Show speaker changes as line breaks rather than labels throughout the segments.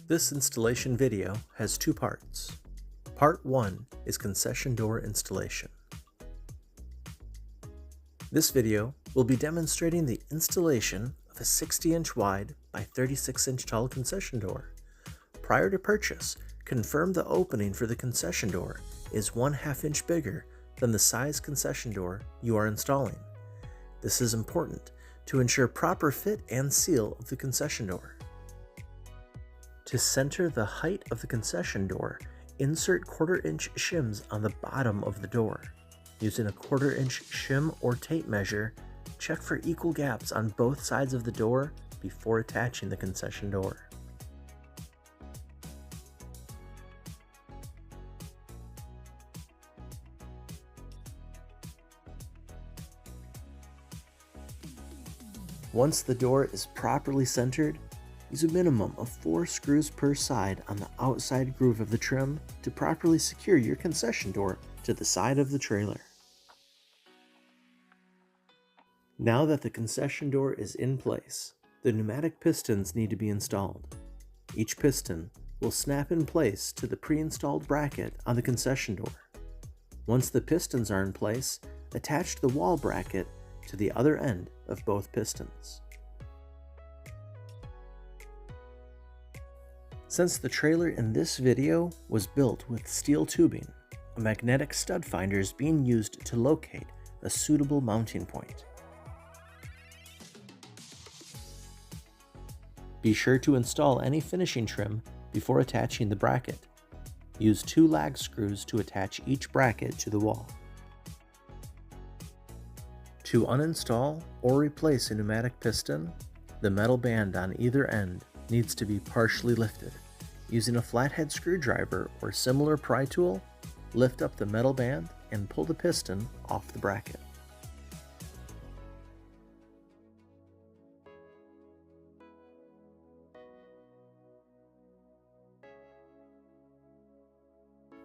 This installation video has two parts. Part 1 is concession door installation. This video will be demonstrating the installation of a 60-inch wide by 36-inch tall concession door. Prior to purchase, confirm the opening for the concession door is 1/2 inch bigger than the size concession door you are installing. This is important to ensure proper fit and seal of the concession door. To center the height of the concession door, insert 1/4 inch shims on the bottom of the door. Using a 1/4 inch shim or tape measure, check for equal gaps on both sides of the door before attaching the concession door. Once the door is properly centered, use a minimum of 4 screws per side on the outside groove of the trim to properly secure your concession door to the side of the trailer. Now that the concession door is in place, the pneumatic pistons need to be installed. Each piston will snap in place to the pre-installed bracket on the concession door. Once the pistons are in place, attach the wall bracket to the other end of both pistons. Since the trailer in this video was built with steel tubing, a magnetic stud finder is being used to locate a suitable mounting point. Be sure to install any finishing trim before attaching the bracket. Use 2 lag screws to attach each bracket to the wall. To uninstall or replace a pneumatic piston, the metal band on either end needs to be partially lifted. Using a flathead screwdriver or similar pry tool, lift up the metal band and pull the piston off the bracket.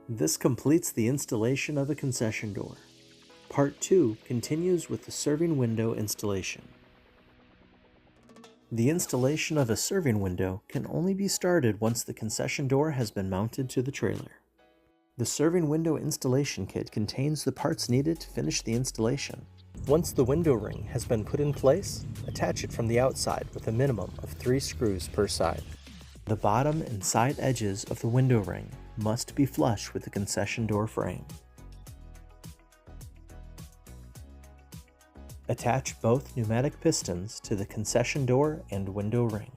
This completes the installation of a concession door. Part 2 continues with the serving window installation. The installation of a serving window can only be started once the concession door has been mounted to the trailer. The serving window installation kit contains the parts needed to finish the installation. Once the window ring has been put in place, attach it from the outside with a minimum of 3 screws per side. The bottom and side edges of the window ring must be flush with the concession door frame. Attach both pneumatic pistons to the concession door and window ring.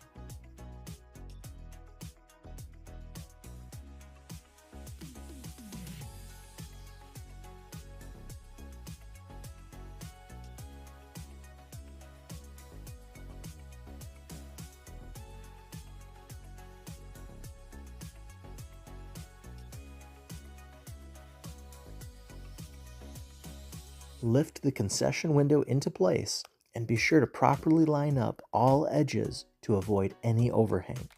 Lift the concession window into place and be sure to properly line up all edges to avoid any overhang.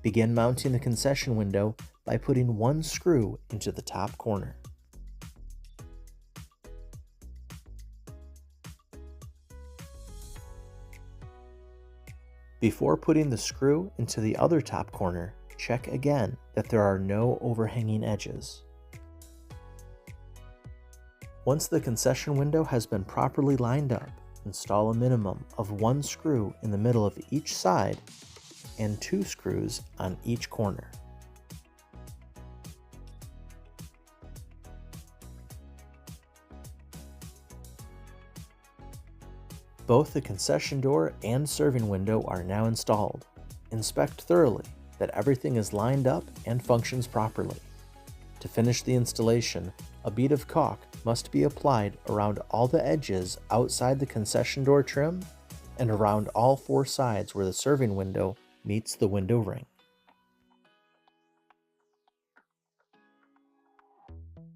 Begin mounting the concession window by putting 1 screw into the top corner. Before putting the screw into the other top corner, check again that there are no overhanging edges. Once the concession window has been properly lined up, install a minimum of 1 screw in the middle of each side and 2 screws on each corner. Both the concession door and serving window are now installed. Inspect thoroughly that everything is lined up and functions properly. To finish the installation, a bead of caulk must be applied around all the edges outside the concession door trim and around all 4 sides where the serving window meets the window ring.